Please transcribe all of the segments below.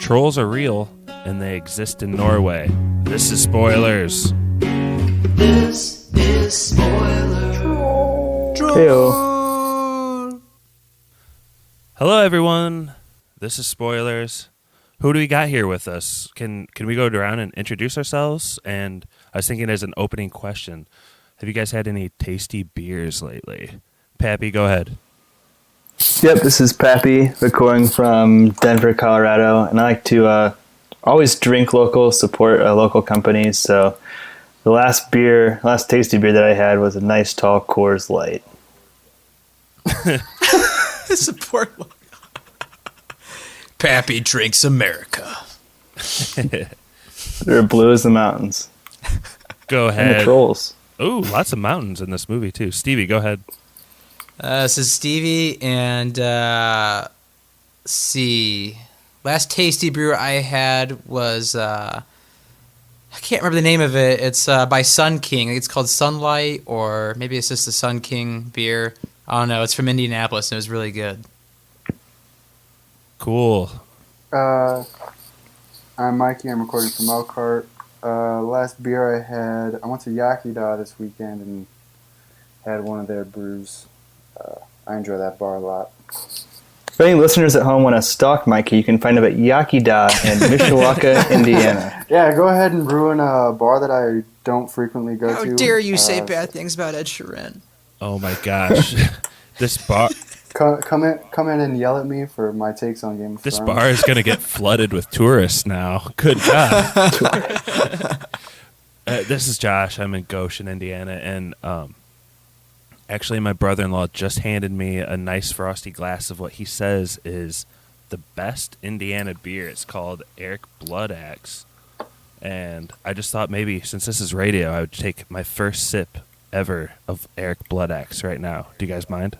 Trolls are real, and they exist in Norway. This is Spoilers. This is Spoilers. Heyo. Hello, everyone. This is Spoilers. Who do we got here with us? Can we go around and introduce ourselves? And I was thinking as an opening question, have you guys had any tasty beers lately? Pappy, go ahead. Yep, this is Pappy, recording from Denver, Colorado, and I like to always drink local, support local companies. So the last tasty beer that I had was a nice tall Coors Light. Support. Pappy drinks America. They're blue as the mountains. Go And ahead. the trolls. Ooh, lots of mountains in this movie, too. Stevie, go ahead. This is Stevie, and see. Last tasty brew I had was, I can't remember the name of it. It's by Sun King. I think it's called Sunlight, or maybe it's just the Sun King beer. I don't know. It's from Indianapolis, and it was really good. Cool. I'm Mikey. I'm recording from Elkhart. Last beer I had, I went to Yakida this weekend and had one of their brews. I enjoy that bar a lot. If any listeners at home want to stalk Mikey, you can find him at Yakida in Mishawaka, Indiana. Yeah, go ahead and ruin a bar that I don't frequently go to. How dare you say bad things about Ed Sheeran? Oh, my gosh. This bar... Come in and yell at me for my takes on Game of This Thrones. bar is going to get flooded with tourists now. Good God. This is Josh. I'm in Goshen, Indiana, and actually my brother-in-law just handed me a nice frosty glass of what he says is the best Indiana beer. It's called Eric Blood Axe, and I just thought maybe since this is radio, I would take my first sip ever of Eric Blood Axe right now. Do you guys mind?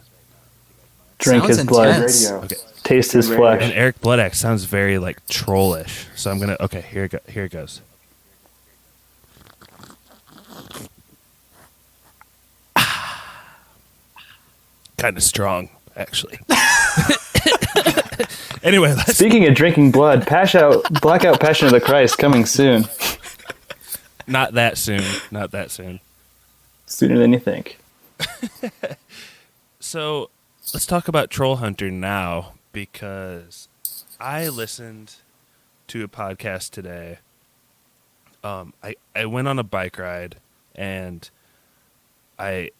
Drink Sounds his blood. intense. Radio. Okay. Taste his Radio. And flesh. Eric Blood Axe sounds very like trollish, so I'm gonna. Okay, here it goes. Kind of strong, actually. Anyway, Speaking of drinking blood, Blackout Passion of the Christ coming soon. not that soon. Not that soon. Sooner than you think. So let's talk about Trollhunter now, because I listened to a podcast today. I went on a bike ride and I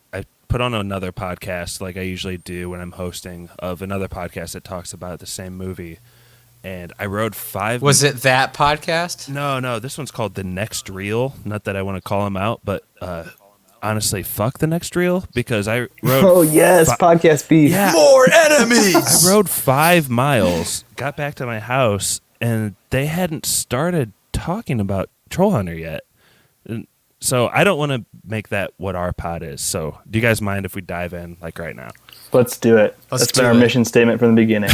put on another podcast like I usually do when I'm hosting of another podcast that talks about the same movie. And I rode 5. Was it that podcast? No. This one's called The Next Reel. Not that I want to call him out, but honestly, fuck The Next Reel, because I rode... Oh, yes, podcast beef. Yeah. More enemies! I rode 5 miles, got back to my house, and they hadn't started talking about Trollhunter yet. And so I don't want to make that what our pod is. So do you guys mind if we dive in like right now? Let's do it. That's been our mission statement from the beginning.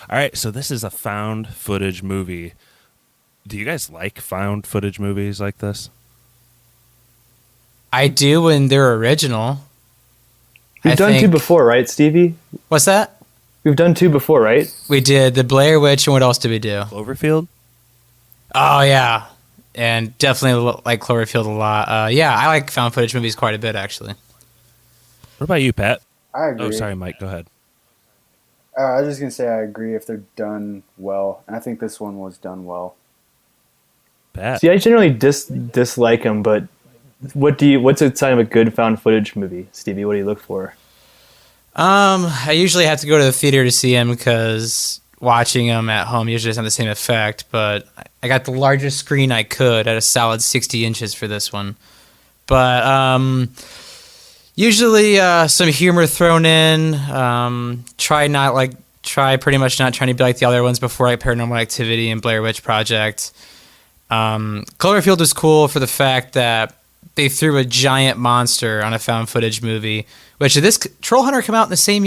All right, so this is a found footage movie. Do you guys like found footage movies like this? I do when they're original. We've done 2 before, right, Stevie? What's that? We've done 2 before, right? We did the Blair Witch, and what else did we do? Cloverfield? Oh, yeah. And definitely like Cloverfield a lot. Yeah, I like found footage movies quite a bit, actually. What about you, Pat? I agree. Oh, sorry, Mike, go ahead. I was just going to say I agree if they're done well. And I think this one was done well. Pat? See, I generally dislike them, but what's a sign of a good found footage movie, Stevie? What do you look for? I usually have to go to the theater to see them because watching them at home usually doesn't have the same effect, but I got the largest screen I could at a solid 60 inches for this one. But usually some humor thrown in. Try pretty much not trying to be like the other ones before, like Paranormal Activity and Blair Witch Project. Cloverfield was cool for the fact that they threw a giant monster on a found footage movie, which did this Trollhunter come out in the same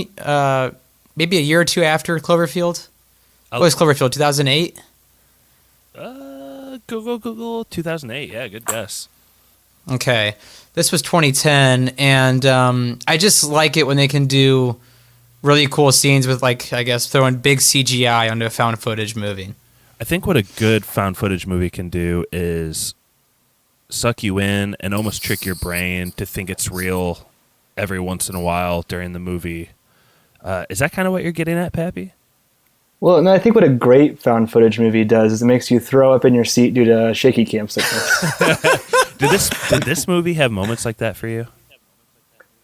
maybe a year or 2 after Cloverfield? What was Cloverfield, 2008? Google 2008. Yeah, good guess. Okay. This was 2010, and I just like it when they can do really cool scenes with, like, I guess, throwing big CGI onto a found footage movie. I think what a good found footage movie can do is suck you in and almost trick your brain to think it's real every once in a while during the movie. Is that kind of what you're getting at, Pappy? Well, no, I think what a great found footage movie does is it makes you throw up in your seat due to shaky cam sickness. Did this movie have moments like that for you?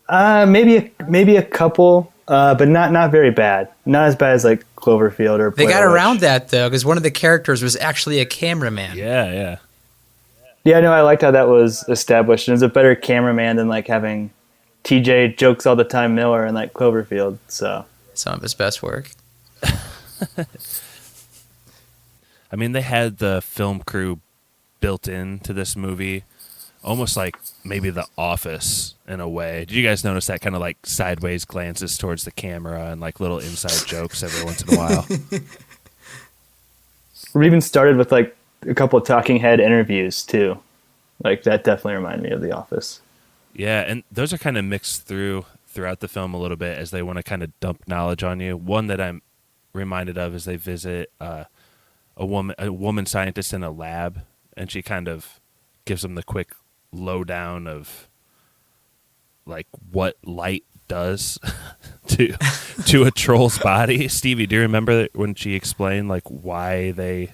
Maybe a couple, but not very bad. Not as bad as like Cloverfield or They Blair got Witch. around that though, because one of the characters was actually a cameraman. Yeah. Yeah, no, I liked how that was established. It was a better cameraman than like having TJ jokes all the time Miller and like Cloverfield. So Some of his best work. I mean, they had the film crew built into this movie, almost like maybe The Office in a way. Did you guys notice that kind of like sideways glances towards the camera and like little inside jokes every once in a while? we even started with like a couple of talking head interviews too. Like that definitely reminded me of The Office. Yeah, and those are kind of mixed throughout the film a little bit as they want to kind of dump knowledge on you. One that I'm reminded of is they visit a woman scientist in a lab, and she kind of gives them the quick lowdown of like what light does to a troll's body. Stevie, do you remember when she explained like why they?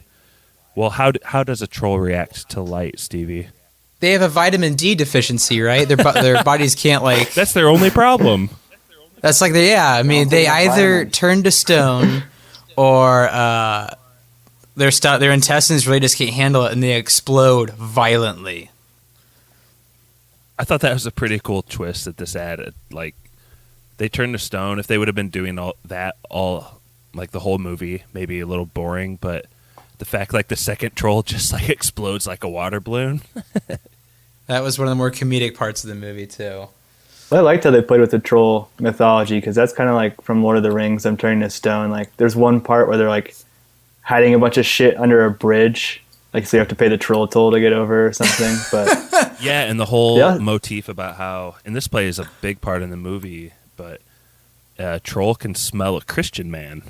Well, how does a troll react to light, Stevie? They have a vitamin D deficiency, right? Their bodies can't like. That's their only problem. That's like they either turn to stone, or their intestines really just can't handle it, and they explode violently. I thought that was a pretty cool twist that this added. Like, they turned to stone. If they would have been doing all like the whole movie, maybe a little boring, but the fact like the second troll just like explodes like a water balloon. That was one of the more comedic parts of the movie too. I liked how they played with the troll mythology because that's kind of like from Lord of the Rings. I'm turning to stone. Like, there's one part where they're like hiding a bunch of shit under a bridge. Like, so you have to pay the troll toll to get over or something. But Yeah, and the whole motif about how, and this plays a big part in the movie, but a troll can smell a Christian man.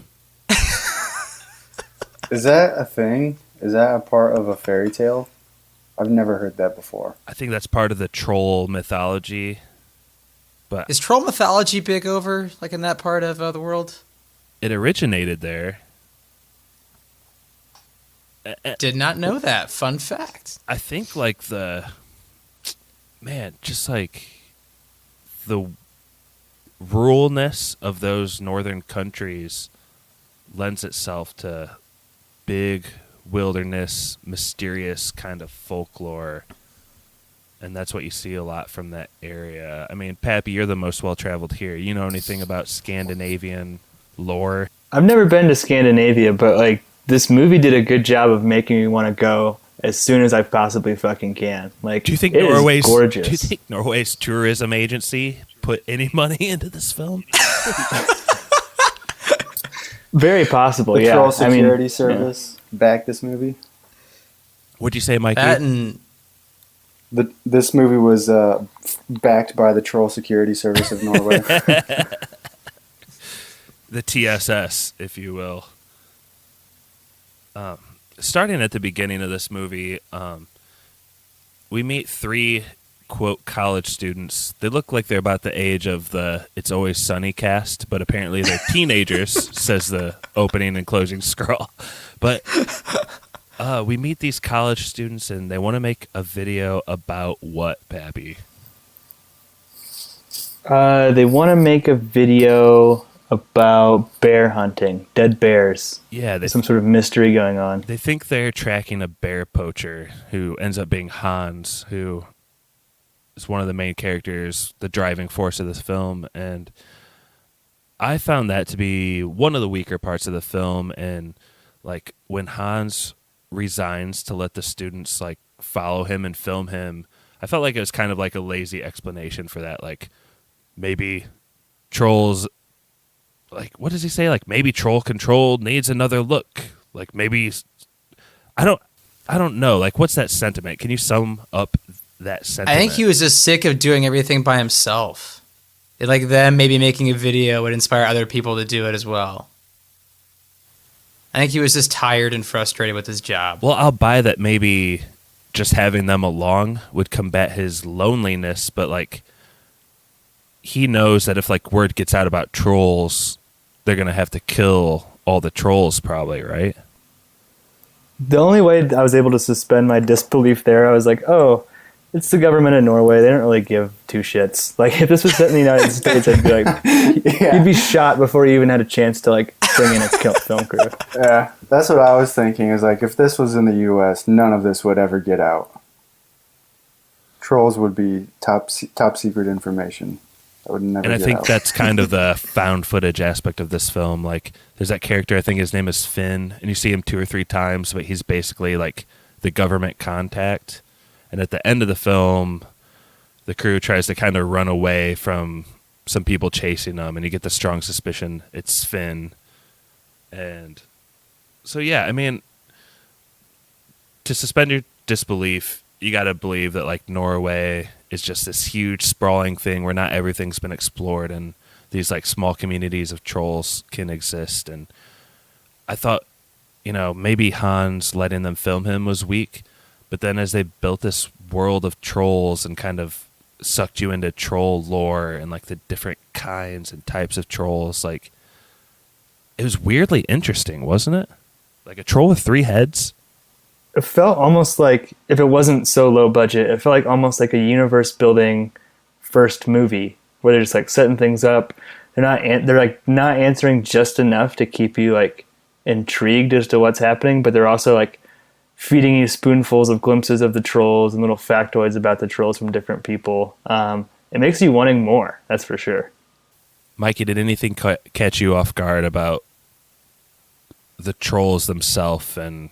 Is that a thing? Is that a part of a fairy tale? I've never heard that before. I think that's part of the troll mythology. But Is troll mythology big over like in that part of the world? it originated there. Did not know that. Fun fact. I think like just like the ruralness of those northern countries lends itself to big wilderness, mysterious kind of folklore. And that's what you see a lot from that area. I mean, Pappy, you're the most well-traveled here. You know anything about Scandinavian lore? I've never been to Scandinavia, but like this movie did a good job of making me want to go as soon as I possibly fucking can. Like, Do you think it is Norway's gorgeous? Do you think Norway's tourism agency put any money into this film? Very possible, The yeah. Troll Security yeah. Service backed this movie. What'd you say, Mikey? That and This movie was backed by the Troll Security Service of Norway. The TSS, if you will. Starting at the beginning of this movie, we meet three, quote, college students. They look like they're about the age of the It's Always Sunny cast, but apparently they're teenagers, says the opening and closing scroll. But we meet these college students, and they want to make a video about what, Pappy? They want to make a video about bear hunting, dead bears. Yeah, There's some sort of mystery going on. They think they're tracking a bear poacher who ends up being Hans, who is one of the main characters, the driving force of this film. And I found that to be one of the weaker parts of the film. And like when Hans resigns to let the students like follow him and film him, I felt like it was kind of like a lazy explanation for that. Like maybe trolls, like what does he say? Like maybe troll control needs another look. Like maybe I don't know. Like what's that sentiment? Can you sum up that sentiment? I think he was just sick of doing everything by himself. Like them maybe making a video would inspire other people to do it as well. I think he was just tired and frustrated with his job. Well, I'll buy that maybe just having them along would combat his loneliness, but like he knows that if like word gets out about trolls, they're going to have to kill all the trolls probably, right? The only way I was able to suspend my disbelief there, I was like, oh, it's the government of Norway. They don't really give two shits. Like, if this was set in the United States, I'd be like, you'd be shot before you even had a chance to, like, bring in a film crew. Yeah, that's what I was thinking, is like, if this was in the U.S., none of this would ever get out. Trolls would be top secret information. That would never And I get think out. that's kind of the found footage aspect of this film. Like, there's that character, I think his name is Finn, and you see him 2 or 3 times, but he's basically, like, the government contact. And at the end of the film, the crew tries to kind of run away from some people chasing them, and you get the strong suspicion it's Finn. And so, yeah, I mean, to suspend your disbelief, you got to believe that, like, Norway is just this huge, sprawling thing where not everything's been explored, and these, like, small communities of trolls can exist. And I thought, you know, maybe Hans letting them film him was weak. But then as they built this world of trolls and kind of sucked you into troll lore and like the different kinds and types of trolls, like it was weirdly interesting, wasn't it? Like a troll with 3 heads. It felt almost like, if it wasn't so low budget, it felt like almost like a universe building first movie where they're just like setting things up. They're like not answering just enough to keep you like intrigued as to what's happening, but they're also like feeding you spoonfuls of glimpses of the trolls and little factoids about the trolls from different people. It makes you wanting more, that's for sure. Mikey, did anything catch you off guard about the trolls themselves and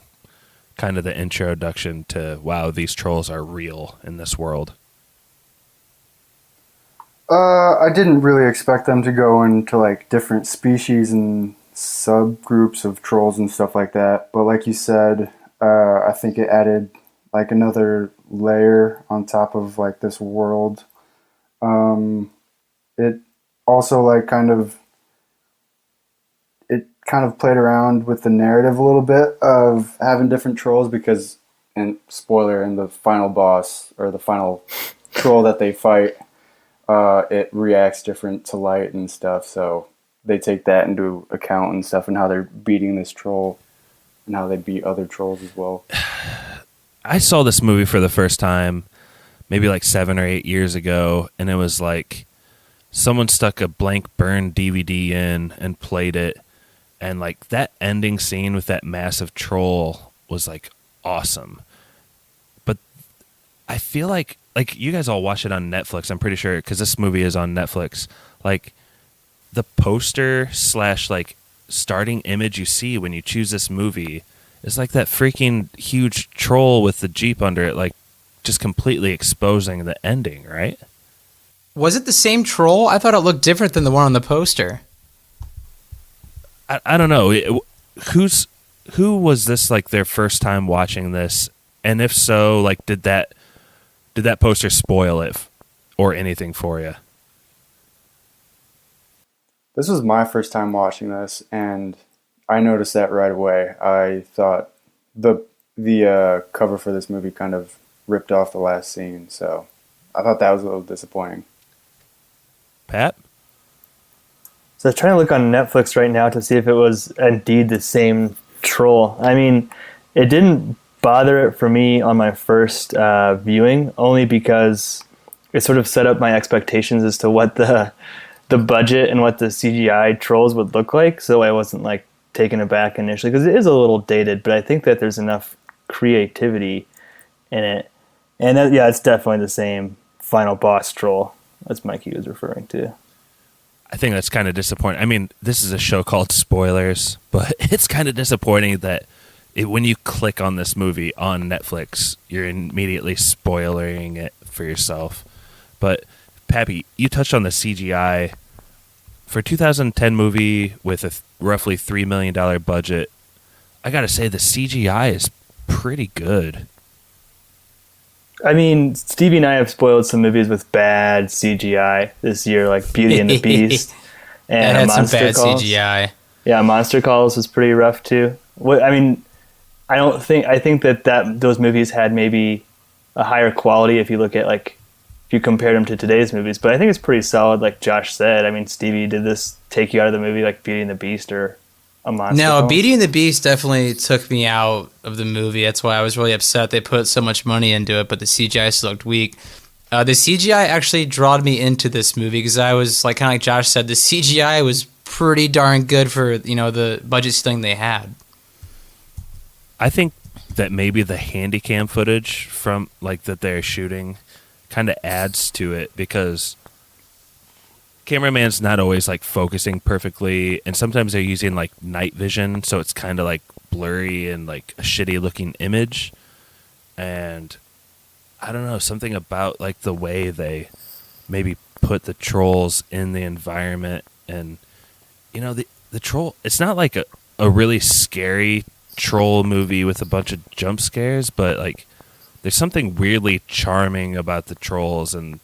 kind of the introduction to, wow, these trolls are real in this world? I didn't really expect them to go into like different species and subgroups of trolls and stuff like that. But like you said, I think it added like another layer on top of like this world. It also like kind of played around with the narrative a little bit of having different trolls, because, and spoiler, in the final boss or the final troll that they fight, it reacts different to light and stuff. So they take that into account and stuff, and how they're beating this troll and how they beat other trolls as well. I saw this movie for the first time maybe like 7 or 8 years ago, and it was like someone stuck a blank burn DVD in and played it, and like that ending scene with that massive troll was like awesome. But I feel like you guys all watch it on Netflix, I'm pretty sure, because this movie is on Netflix. Like the poster / like starting image you see when you choose this movie is like that freaking huge troll with the Jeep under it, like just completely exposing the ending, right? Was it the same troll? I thought it looked different than the one on the poster. I don't know. Who was this like their first time watching this? And if so, like did that poster spoil it or anything for you? This was my first time watching this, and I noticed that right away. I thought the cover for this movie kind of ripped off the last scene, so I thought that was a little disappointing. Pat? So I was trying to look on Netflix right now to see if it was indeed the same troll. I mean, it didn't bother it for me on my first viewing, only because it sort of set up my expectations as to what the budget and what the CGI trolls would look like, so I wasn't like taken aback initially, because it is a little dated, but I think that there's enough creativity in it. And yeah, it's definitely the same final boss troll as Mikey was referring to. I think that's kind of disappointing. I mean, this is a show called Spoilers, but it's kind of disappointing that when you click on this movie on Netflix, you're immediately spoiling it for yourself. But Pappy, you touched on the CGI. For a 2010 movie with a roughly $3 million budget, I gotta say the CGI is pretty good. I mean, Stevie and I have spoiled some movies with bad CGI this year, like Beauty and the Beast and That had some Monster bad Calls. CGI. Yeah, Monster Calls was pretty rough too. What I mean, I think that those movies had maybe a higher quality if you look at like if you compared them to today's movies. But I think it's pretty solid, like Josh said. I mean, Stevie, did this take you out of the movie like Beauty and the Beast or a monster? No, film? Beauty and the Beast definitely took me out of the movie. That's why I was really upset they put so much money into it, but the CGI still looked weak. The CGI actually drawed me into this movie because I was like, kind of like Josh said, the CGI was pretty darn good for the budget thing they had. I think that maybe the handycam footage from like that they're shooting kind of adds to it because cameraman's not always like focusing perfectly, and sometimes they're using like night vision, so it's kind of like blurry and like a shitty looking image. And I don't know, something about like the way they maybe put the trolls in the environment, and the troll, it's not like a really scary troll movie with a bunch of jump scares, but like there's something weirdly charming about the trolls and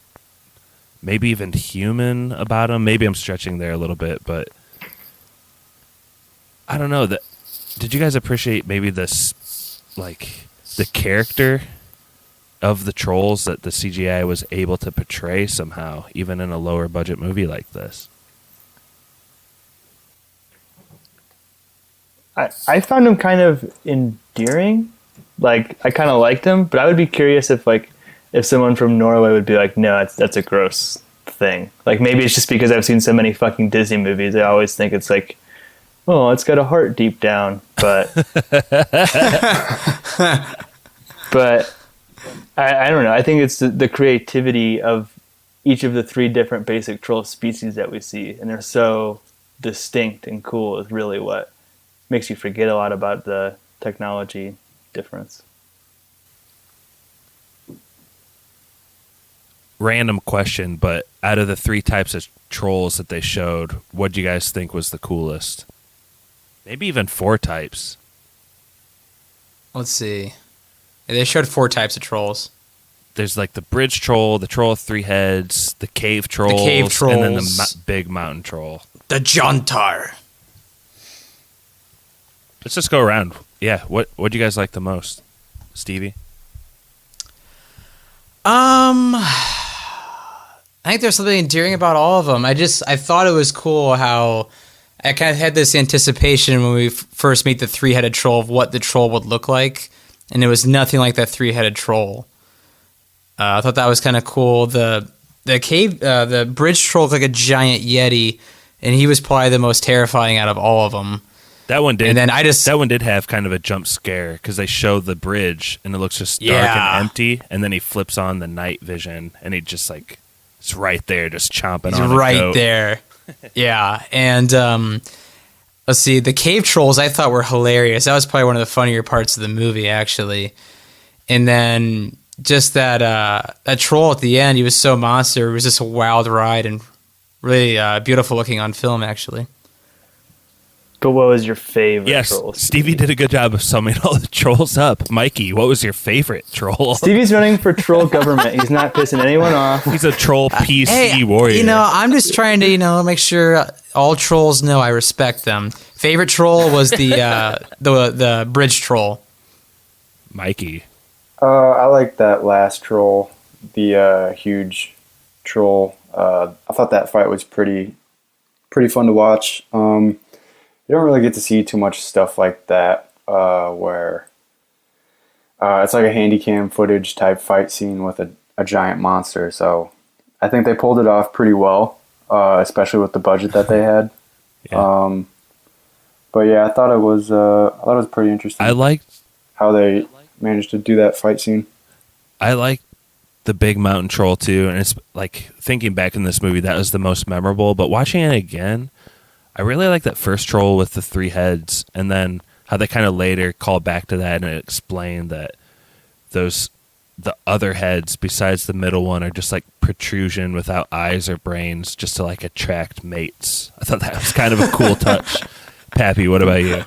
maybe even human about them. Maybe I'm stretching there a little bit, but I don't know. Did you guys appreciate maybe this, like the character of the trolls that the CGI was able to portray somehow, even in a lower budget movie like this? I found them kind of endearing. Like, I kind of liked them, but I would be curious if someone from Norway would be like, no, that's a gross thing. Like, maybe it's just because I've seen so many fucking Disney movies. I always think it's like, oh, it's got a heart deep down. But, but I don't know. I think it's the creativity of each of the three different basic troll species that we see. And they're so distinct and cool is really what makes you forget a lot about the technology difference. Random question, but out of the three types of trolls that they showed, what do you guys think was the coolest? Maybe even 4 types. Let's see. They showed 4 types of trolls. There's like the bridge troll, the troll with 3 heads, the cave trolls, and then the big mountain troll. The Jontar. Let's just go around. Yeah, what do you guys like the most? Stevie? I think there's something endearing about all of them. I thought it was cool how I kind of had this anticipation when we first meet the 3-headed troll of what the troll would look like, and it was nothing like that 3-headed troll. I thought that was kind of cool. The bridge troll looked like a giant yeti, and he was probably the most terrifying out of all of them. That one did. And then that one did have kind of a jump scare because they show the bridge and it looks just dark and empty, and then he flips on the night vision and he just like it's right there, just chomping on. Right a goat. there, yeah. And let's see, the cave trolls I thought were hilarious. That was probably one of the funnier parts of the movie, actually. And then just that troll at the end, he was so monster. It was just a wild ride and really beautiful looking on film, actually. But what was your favorite troll? Stevie did a good job of summing all the trolls up. Mikey, what was your favorite troll? Stevie's running for troll government. He's not pissing anyone off. He's a troll PC warrior. I'm just trying to, make sure all trolls know I respect them. Favorite troll was the bridge troll. Mikey. I like that last troll, the huge troll. I thought that fight was pretty fun to watch. You don't really get to see too much stuff like that where it's like a handycam footage type fight scene with a giant monster. So I think they pulled it off pretty well, especially with the budget that they had. Yeah. But yeah, I thought it was pretty interesting. I liked how they managed to do that fight scene. I like the big mountain troll too, and it's like thinking back in this movie, that was the most memorable. But watching it again, I really like that first troll with the 3 heads, and then how they kind of later call back to that and explain that the other heads besides the middle one are just like protrusion without eyes or brains, just to like attract mates. I thought that was kind of a cool touch. Pappy, what about you?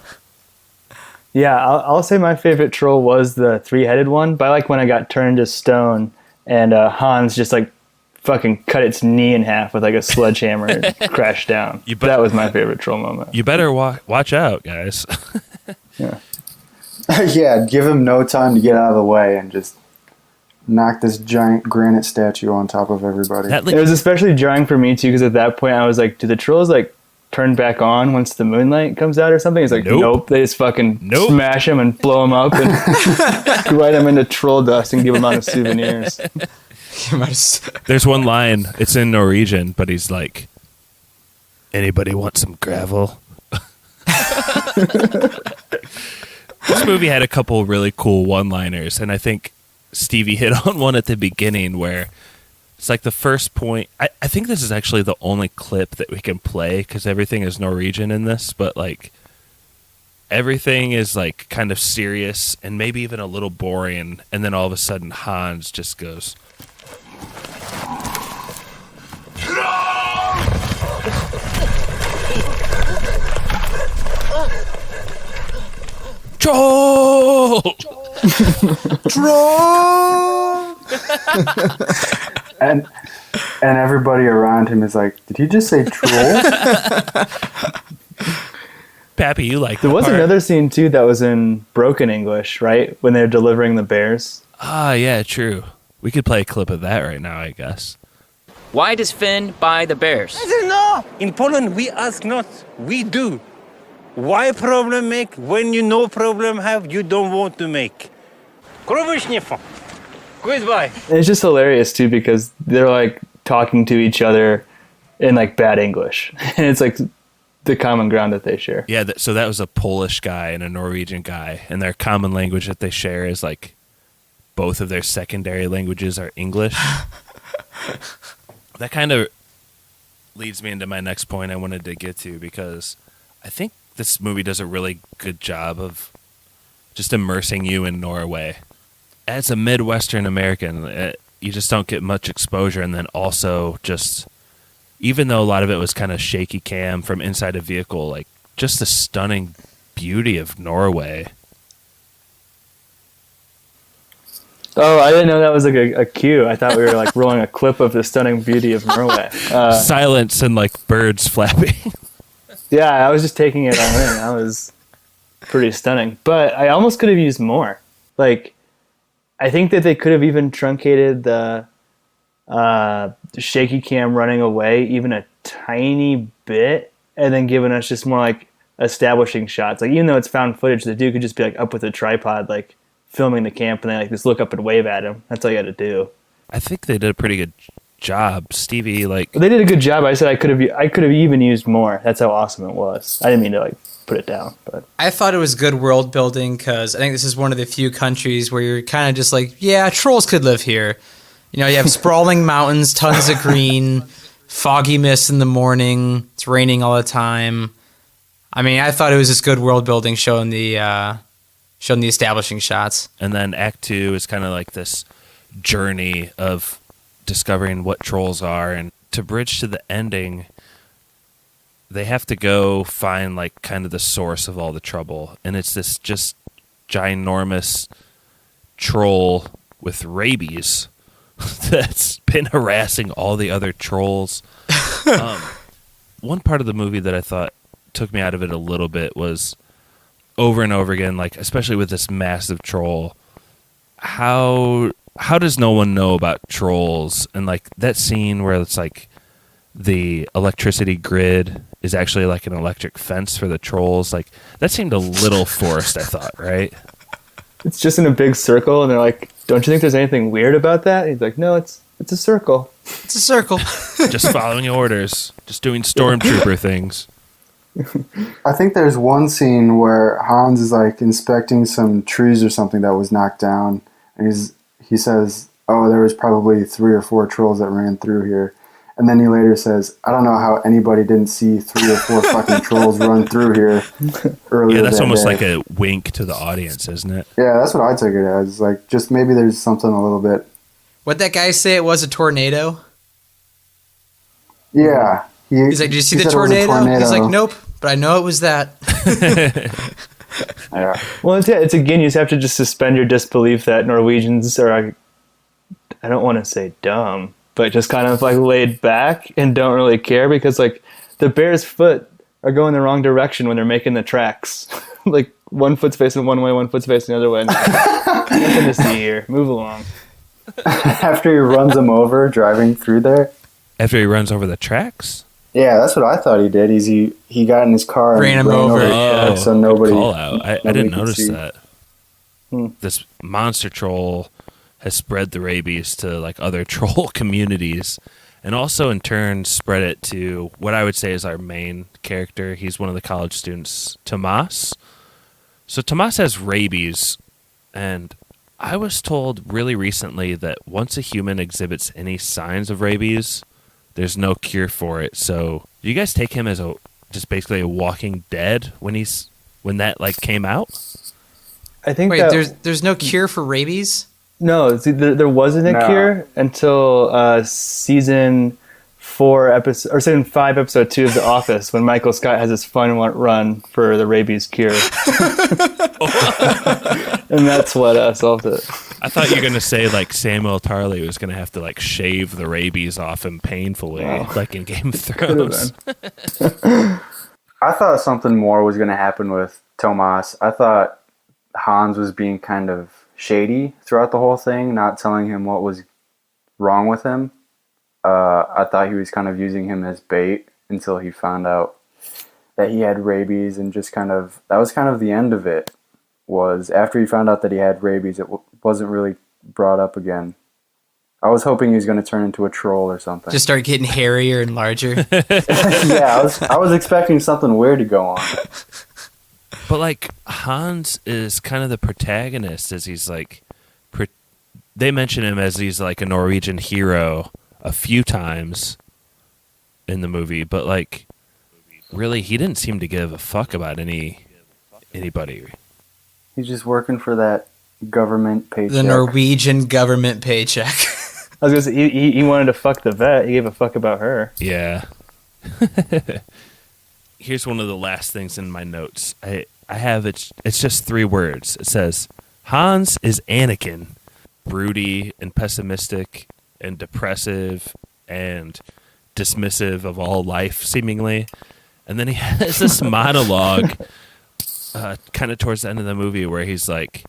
Yeah, I'll say my favorite troll was the 3-headed one, but I like when I got turned to stone and Hans just like fucking cut its knee in half with like a sledgehammer and crashed down. That was my favorite troll moment. You better watch out, guys. Yeah. Yeah, give him no time to get out of the way and just knock this giant granite statue on top of everybody. It was especially jarring for me too, because at that point I was like, do the trolls like turn back on once the moonlight comes out or something? He's like, nope. They just fucking smash him and blow him up and write him into troll dust and give him out as souvenirs. There's one line, it's in Norwegian, but he's like, anybody want some gravel? This movie had a couple really cool one-liners, and I think Stevie hit on one at the beginning where it's like the first point. I think this is actually the only clip that we can play because everything is Norwegian in this, but like everything is like kind of serious and maybe even a little boring, and then all of a sudden Hans just goes, troll! Troll! And everybody around him is like, did he just say troll? Pappy, you like There that was part? another scene too that was in broken English, right? When they're delivering the bears. Ah, yeah, true. We could play a clip of that right now, I guess. Why does Finn buy the bears? No, in Poland we ask not, we do. Why problem make when you no problem have you don't want to make? Goodbye. And it's just hilarious too because they're like talking to each other in like bad English, and it's like the common ground that they share. Yeah, so that was a Polish guy and a Norwegian guy, and their common language that they share is like both of their secondary languages are English. That kind of leads me into my next point I wanted to get to, because I think this movie does a really good job of just immersing you in Norway. As a Midwestern American, you just don't get much exposure, and then also just, even though a lot of it was kind of shaky cam from inside a vehicle, like just the stunning beauty of Norway. Oh, I didn't know that was like a cue. I thought we were like rolling a clip of the stunning beauty of Norway. Silence and like birds flapping. Yeah, I was just taking it all in. That was pretty stunning. But I almost could have used more. Like, I think that they could have even truncated the shaky cam running away even a tiny bit, and then given us just more like establishing shots. Like, even though it's found footage, the dude could just be like up with a tripod, like filming the camp, and then like just look up and wave at him. That's all you got to do. I think they did a pretty good job, Stevie. Like, They did a good job. I said I could have even used more. That's how awesome it was. I didn't mean to like put it down, but I thought it was good world building because I think this is one of the few countries where you're kind of just like, yeah, trolls could live here. You know, you have sprawling mountains, tons of green, foggy mist in the morning. It's raining all the time. I mean, I thought it was just good world building, showing the establishing shots. and then Act 2 is kind of like this journey of discovering what trolls are, and to bridge to the ending, they have to go find like kind of the source of all the trouble, and it's this just ginormous troll with rabies that's been harassing all the other trolls. One part of the movie that I thought took me out of it a little bit was over and over again, like especially with this massive troll, how does no one know about trolls? And like that scene where it's like the electricity grid is actually like an electric fence for the trolls, like that seemed a little forced, I thought, right? it's just in a big circle, and they're like, "Don't you think there's anything weird about that?" And he's like, "No, it's a circle." It's a circle. Just following orders, just doing stormtrooper things. I think there's one scene where Hans is like inspecting some trees or something that was knocked down, and he says, "Oh, there was probably 3 or 4 trolls that ran through here." And then he later says, "I don't know how anybody didn't see 3 or 4 fucking trolls run through here earlier." Yeah, that's that almost day. like a wink to the audience, isn't it? Yeah, that's what I took it as. Like, just maybe there's something a little bit. What'd that guy say? It was a tornado? Yeah. He's like, did you see he the said it was a tornado? He's like, nope, but I know it was that. Yeah. Well, it's again, you just have to just suspend your disbelief that Norwegians are, I don't want to say dumb, but just kind of like laid back and don't really care, because like the bear's foot are going the wrong direction when they're making the tracks. like one foot's facing one way, one foot's facing the other way. Nothing to see here. Move along. After he runs him over driving through there. After he runs over the tracks? Yeah, that's what I thought he did. He got in his car Ran and him over. the track so nobody. Call out. I nobody didn't could notice see. that. This monster troll has spread the rabies to like other troll communities, and also in turn spread it to what I would say is our main character. He's one of the college students, Tomas. So Tomas has rabies, and I was told really recently that once a human exhibits any signs of rabies, there's no cure for it. So do you guys take him as just basically a walking dead when that like came out? I think Wait, that, there's no cure for rabies? no, see, there wasn't a No. cure until season 5, episode 2 of The Office, when Michael Scott has his fun run for the rabies cure, and that's what solved it. I thought you were going to say like Samuel Tarly was going to have to like shave the rabies off him painfully, like in Game of Thrones. I thought something more was going to happen with Tomas. I thought Hans was being kind of shady throughout the whole thing, not telling him what was wrong with him. I thought he was kind of using him as bait until he found out that he had rabies, and just that was kind of the end of it. Was after he found out that he had rabies, it wasn't really brought up again. I was hoping he was going to turn into a troll or something. Just start getting hairier and larger. Yeah, I was expecting something weird to go on. But like Hans is kind of the protagonist, as he's like, they mention him as he's like a Norwegian hero a few times in the movie, but like really he didn't seem to give a fuck about anybody. He's just working for that government paycheck. The Norwegian government paycheck. I was gonna say he wanted to fuck the vet. He gave a fuck about her. Yeah. Here's one of the last things in my notes. I have it's just 3 words. It says Hans is Anakin, broody and pessimistic and depressive and dismissive of all life, seemingly. And then he has this monologue kind of towards the end of the movie where he's like,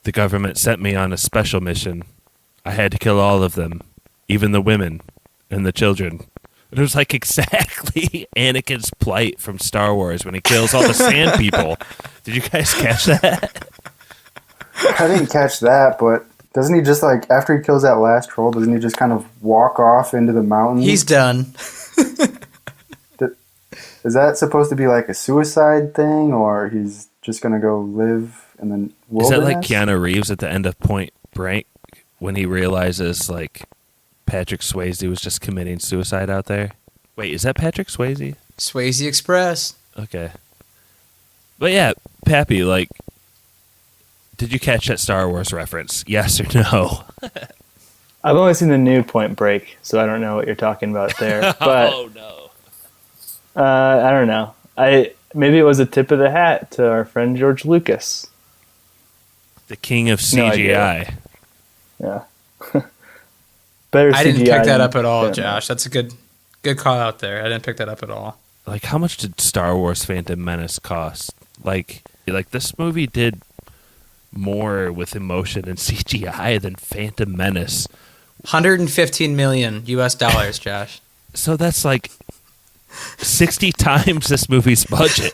the government sent me on a special mission. I had to kill all of them, even the women and the children. It was like exactly Anakin's plight from Star Wars when he kills all the sand people. Did you guys catch that? I didn't catch that, but doesn't he just like, after he kills that last troll, doesn't he just kind of walk off into the mountains? He's done. Is that supposed to be like a suicide thing, or he's just going to go live in the Is wilderness? that like Keanu Reeves at the end of Point Break when he realizes like Patrick Swayze was just committing suicide out there? Wait, is that Patrick Swayze? Swayze Express. Okay. But yeah, Pappy, like, did you catch that Star Wars reference? Yes or no? I've only seen the new Point Break, so I don't know what you're talking about there. But Oh no. I don't know. Maybe it was a tip of the hat to our friend George Lucas. The king of No CGI. Yeah. Better I didn't CGI pick that than up at all, Phantom Josh. That's a good call out there. I didn't pick that up at all. Like, how much did Star Wars Phantom Menace cost? Like this movie did more with emotion and CGI than Phantom Menace. $115 million US, Josh. So that's like 60 times this movie's budget.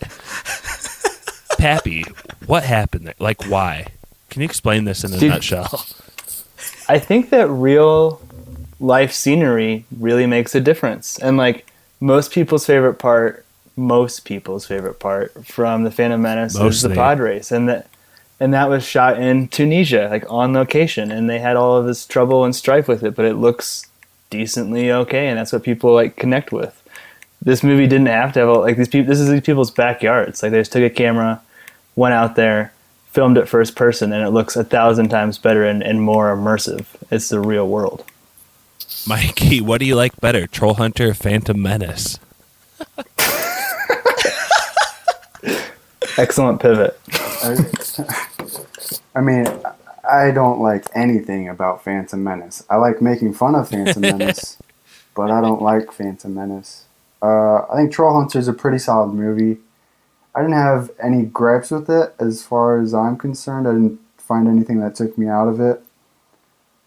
Pappy, what happened there? Like, why? Can you explain this in a nutshell? I think that real life scenery really makes a difference. And like most people's favorite part from the Phantom Menace is the pod race. And that was shot in Tunisia, like on location. And they had all of this trouble and strife with it, but it looks decently okay. And that's what people like connect with. This movie didn't have to have like these people. This is these people's backyards. Like they just took a camera, went out there, filmed it first person, and it looks 1,000 times better and more immersive. It's the real world. Mikey, what do you like better, Trollhunter or Phantom Menace? Excellent pivot. I mean, I don't like anything about Phantom Menace. I like making fun of Phantom Menace, but I don't like Phantom Menace. I think Trollhunter is a pretty solid movie. I didn't have any gripes with it as far as I'm concerned. I didn't find anything that took me out of it.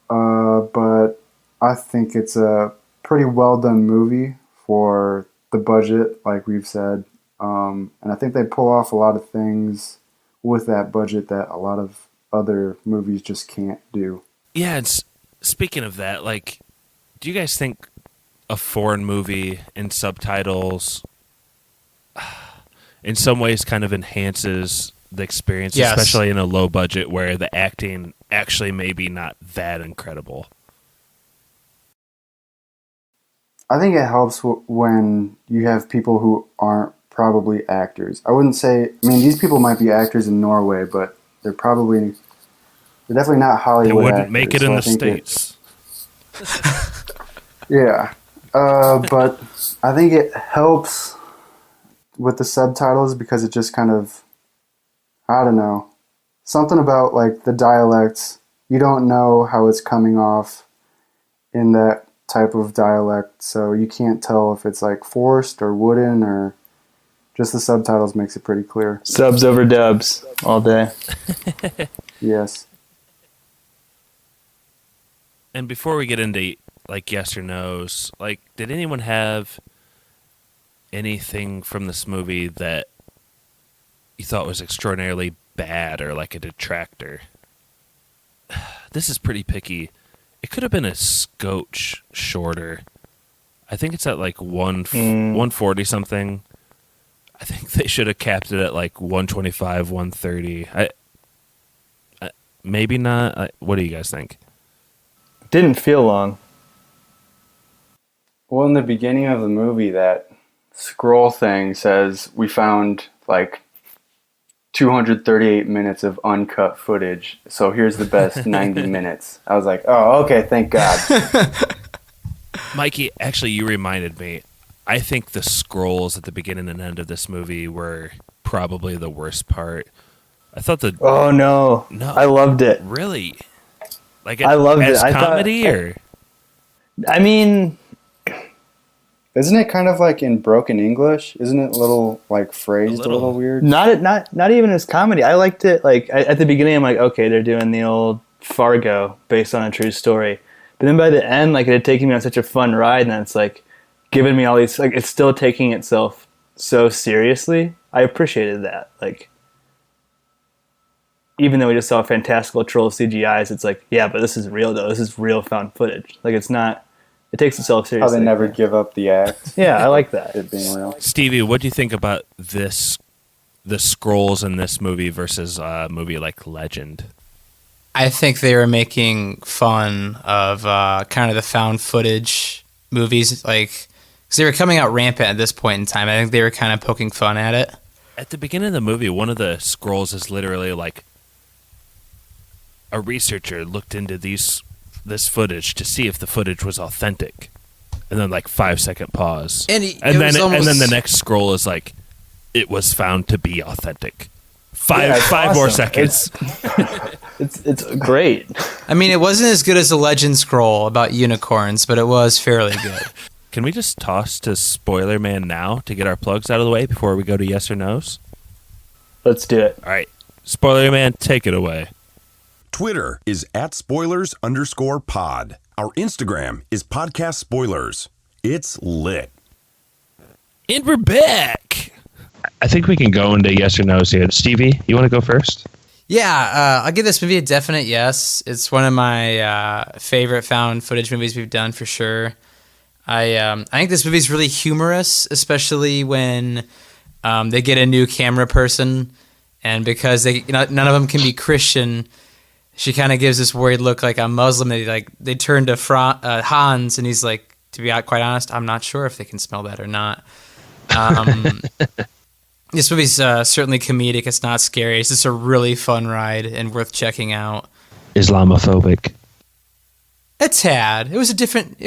But I think it's a pretty well done movie for the budget, like we've said. And I think they pull off a lot of things with that budget that a lot of other movies just can't do. Yeah, speaking of that, like, do you guys think a foreign movie in subtitles in some ways kind of enhances the experience, Yes. especially in a low budget where the acting actually maybe not that incredible? I think it helps when you have people who aren't probably actors. I wouldn't say, I mean, these people might be actors in Norway, but they're definitely not They Hollywood wouldn't actors, make it so in I the think States. Yeah. But I think it helps with the subtitles because it just kind of, I don't know, something about like the dialects. You don't know how it's coming off in that type of dialect, so you can't tell if it's like forced or wooden, or just the subtitles makes it pretty clear. Subs over dubs all day. Yes. And before we get into like yes or no's, like, did anyone have anything from this movie that you thought was extraordinarily bad or like a detractor? This is pretty picky. It could have been a scotch shorter. I think it's at like 140 something. I think they should have capped it at like 125, 130. I maybe not. What do you guys think? Didn't feel long. Well, in the beginning of the movie, that scroll thing says we found like 238 minutes of uncut footage, so here's the best 90 minutes. I was like, oh, okay, thank God. Mikey, actually, you reminded me. I think the scrolls at the beginning and end of this movie were probably the worst part. I thought Oh no, I loved it. Really? Like, I loved as it. comedy, or? I mean, Isn't it kind of like in broken English? Isn't it a little like phrased a little weird? not even as comedy. I liked it. Like at the beginning, I'm like, okay, they're doing the old Fargo based on a true story. But then by the end, like, it had taken me on such a fun ride, and then it's like giving me all these, like, it's still taking itself so seriously. I appreciated that. Like, even though we just saw fantastical troll CGIs, it's like, yeah, but this is real though. This is real found footage. Like, it's not. It takes itself How seriously. they never give up the act. Yeah, I like that. It being real. Stevie, what do you think about the scrolls in this movie versus a movie like Legend? I think they were making fun of kind of the found footage movies, like, because they were coming out rampant at this point in time. I think they were kind of poking fun at it. At the beginning of the movie, one of the scrolls is literally like a researcher looked into this footage to see if the footage was authentic, and then like 5-second pause, and then the next scroll is like, it was found to be authentic. Five more seconds. It's great. I mean, it wasn't as good as the Legend scroll about unicorns, but it was fairly good. Can we just toss to Spoiler Man now to get our plugs out of the way before we go to yes or no's? Let's do it. All right, Spoiler Man, take it away. Twitter is @spoilers_pod. Our Instagram is podcast spoilers. It's lit. And we're back. I think we can go into yes or no's here. Stevie, you want to go first? Yeah, I'll give this movie a definite yes. It's one of my favorite found footage movies we've done for sure. I think this movie's really humorous, especially when they get a new camera person, and because none of them can be Christian, she kind of gives this worried look like a Muslim. They turn to Hans, and he's like, to be quite honest, I'm not sure if they can smell that or not. This movie's certainly comedic. It's not scary. It's just a really fun ride and worth checking out. Islamophobic. A tad. It was a different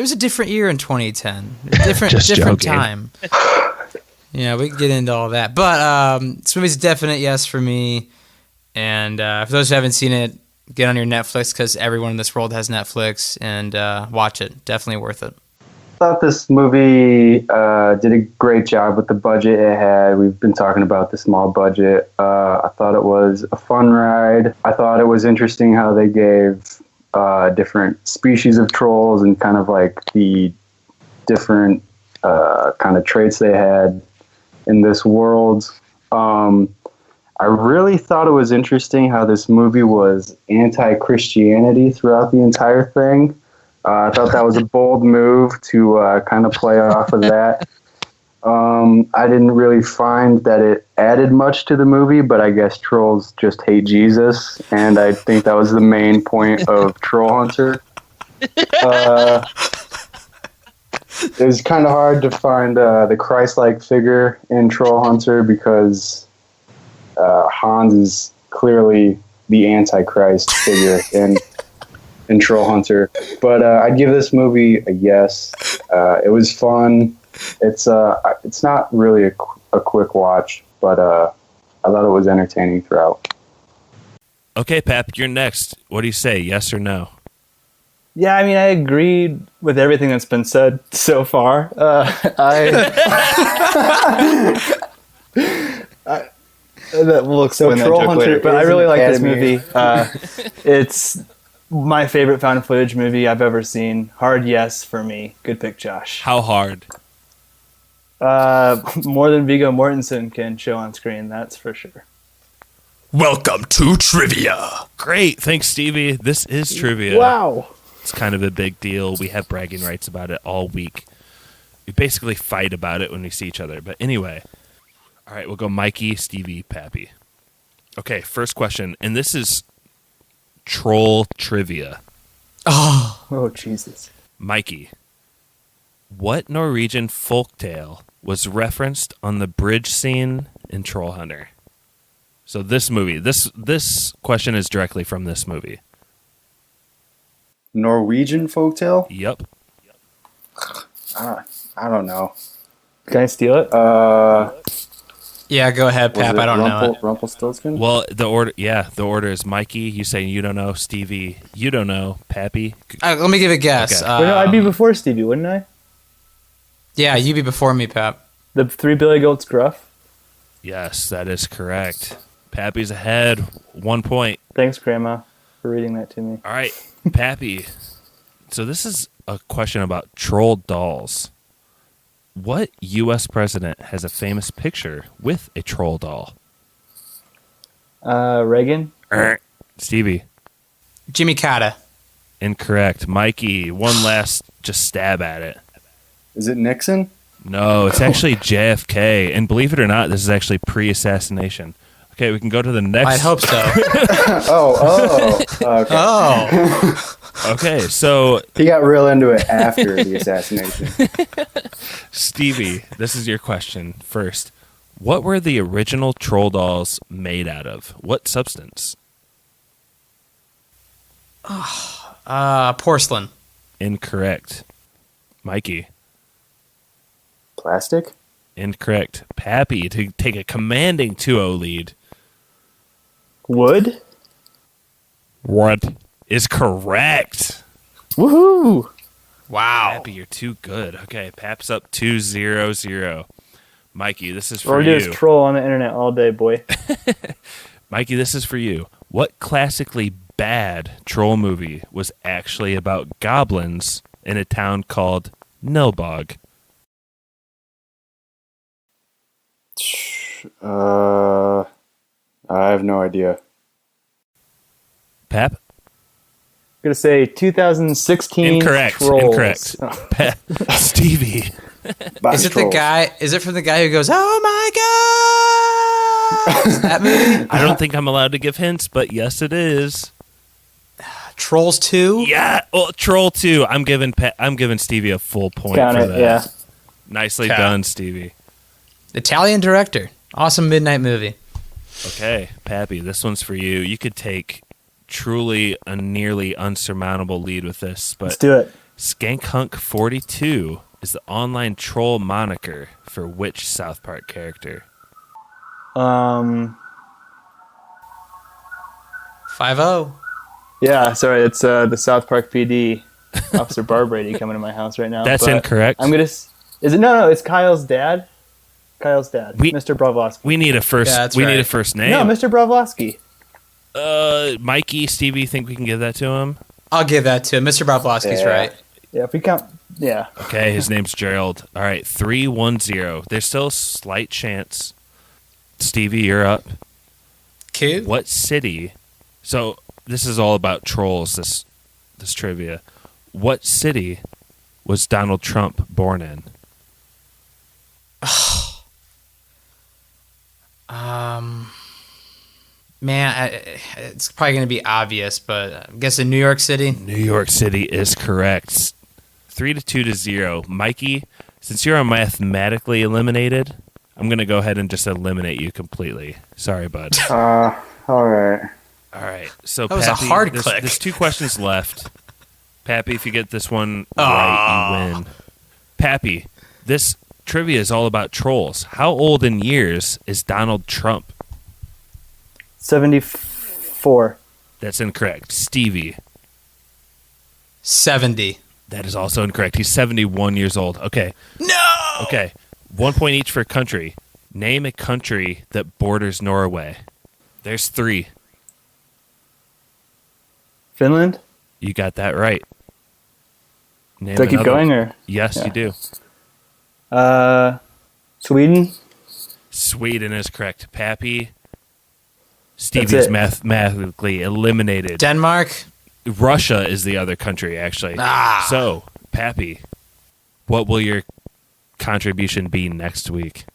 year in 2010. Different joking. time. Yeah, we can get into all that. But this movie's a definite yes for me. And for those who haven't seen it, get on your Netflix, because everyone in this world has Netflix, and watch it. Definitely worth it. thought this movie did a great job with the budget it had. We've been talking about the small budget. I thought it was a fun ride. I thought it was interesting how they gave different species of trolls and kind of like the different kind of traits they had in this world. I really thought it was interesting how this movie was anti-Christianity throughout the entire thing. I thought that was a bold move to kind of play off of that. I didn't really find that it added much to the movie, but I guess trolls just hate Jesus, and I think that was the main point of Trollhunter. It was kind of hard to find the Christ-like figure in Trollhunter because Hans is clearly the Antichrist figure in Trollhunter. But I'd give this movie a yes. It was fun. It's not really a quick watch, but I thought it was entertaining throughout. Okay, Pap, you're next. What do you say, yes or no? Yeah, I mean, I agreed with everything that's been said so far. We'll explain that joke later. But I really like this movie. It's my favorite found footage movie I've ever seen. Hard yes for me. Good pick, Josh. How hard? More than Viggo Mortensen can show on screen, that's for sure. Welcome to Trivia. Great. Thanks, Stevie. This is trivia. Wow. It's kind of a big deal. We have bragging rights about it all week. We basically fight about it when we see each other. But anyway. All right, we'll go Mikey, Stevie, Pappy. Okay, first question. And this is troll trivia. Oh, Jesus. Mikey, what Norwegian folktale was referenced on the bridge scene in Trollhunter? So this movie, this question is directly from this movie. Norwegian folktale? Yep. I don't know. Can I steal it? Yeah, go ahead, Pap. I don't know it. Rumpelstiltskin? Well, the order is Mikey, you say you don't know, Stevie, you don't know, Pappy. Let me give a guess. Okay. Wait, no, I'd be before Stevie, wouldn't I? Yeah, you'd be before me, Pap. The Three Billy Goats Gruff? Yes, that is correct. Pappy's ahead, 1 point. Thanks, Grandma, for reading that to me. All right, Pappy. So this is a question about troll dolls. What U.S. president has a famous picture with a troll doll? Reagan? Stevie. Jimmy Carter. Incorrect. Mikey, one last just stab at it. Is it Nixon? No, it's actually JFK. And believe it or not, this is actually pre-assassination. Okay, we can go to the next. I hope so. Okay. Oh. Okay, so He got real into it after the assassination. Stevie, this is your question first. What were the original troll dolls made out of? What substance? Porcelain. Incorrect. Mikey. Plastic? Incorrect. Pappy to take a commanding 2-0 lead. Wood? What is correct? Woohoo! Wow. Pappy, you're too good. Okay, Pap's up 2-0-0. Mikey, this is for Or you. just troll on the internet all day, boy. Mikey, this is for you. What classically bad troll movie was actually about goblins in a town called Nilbog? I have no idea. Pap? I'm going to say 2016 Incorrect. Trolls. Incorrect. Stevie. Is it the guy? Is it from the guy who goes, "Oh my god"? Is that movie? I don't think I'm allowed to give hints, but yes, it is. Trolls 2? Yeah, well, Troll 2. I'm giving Stevie a full point Count for it, that. yeah. Nicely Okay. done, Stevie. Italian director. Awesome midnight movie. Okay, Pappy, this one's for you. You could take truly a nearly unsurmountable lead with this, but Let's do it. Skankhunk42 is the online troll moniker for which South Park character? 5-0. Yeah, sorry, it's the South Park PD. Officer Barbrady coming to my house right now. That's but incorrect. I'm gonna. Is it no? It's Kyle's dad. Kyle's dad, Mr. Bravosky. We need a first. Yeah, that's we need right. a first name. No, Mr. Bravosky. Mikey, Stevie, think we can give that to him? I'll give that to him. Mr. Boblovsky's right. Yeah, if we count. Yeah. Okay, his name's Gerald. All right, 3-1-0. There's still a slight chance. Stevie, you're up. Cute. What city? So this is all about trolls. This trivia. What city was Donald Trump born in? Man, it's probably going to be obvious, but I'm guessing New York City. New York City is correct. 3-2-0. Mikey, since you're mathematically eliminated, I'm going to go ahead and just eliminate you completely. Sorry, bud. All right. All right. So That was a Pappy, hard there's, click. There's 2 questions left. Pappy, if you get this one right, you win. Pappy, this trivia is all about trolls. How old in years is Donald Trump? 74. That's incorrect. Stevie. 70. That is also incorrect. He's 71 years old. Okay. No! Okay. 1 point each for country. Name a country that borders Norway. There's 3. Finland. You got that right. Name Do I keep another. going or? Yes, Yeah. you do. Sweden. Sweden is correct. Pappy. Stevie's it. mathematically eliminated. Denmark. Russia is the other country, actually. So, Pappy, what will your contribution be next week?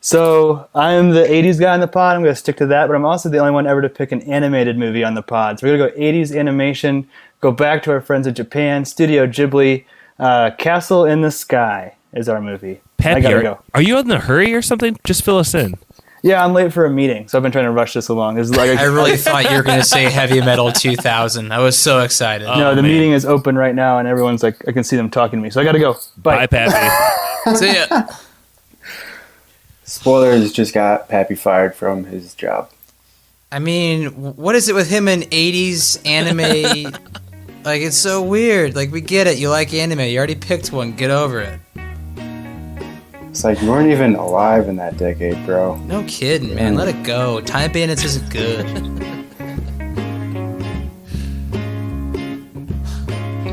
So I'm the 80s guy on the pod. I'm going to stick to that, but I'm also the only one ever to pick an animated movie on the pod. So we're going to go 80s animation, go back to our friends in Japan, Studio Ghibli. Castle in the Sky is our movie. Pappy, I gotta go. are you in a hurry or something? Just fill us in. Yeah, I'm late for a meeting, so I've been trying to rush this along. This is like I really thought you were going to say Heavy Metal 2000. I was so excited. no, the man. meeting is open right now, and everyone's like, I can see them talking to me, so I gotta go. Bye, Pappy. See ya. Spoilers, just got Pappy fired from his job. I mean, what is it with him in 80s anime? Like, it's so weird. Like, we get it. You like anime. You already picked one. Get over it. It's like you weren't even alive in that decade, bro. No kidding, man. Let it go. Time Bandits isn't good.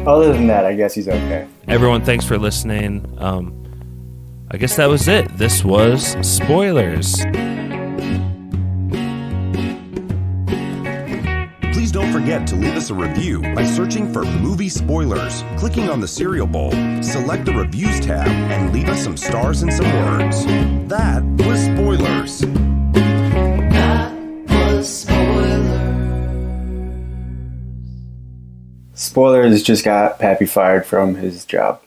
Other than that, I guess he's okay. Everyone, thanks for listening. I guess that was it. This was Spoilers. Please don't forget to leave us a review by searching for Movie Spoilers, clicking on the cereal bowl, select the Reviews tab, and leave us some stars and some words. That was Spoilers. That was spoiler. Spoilers, just got Pappy fired from his job.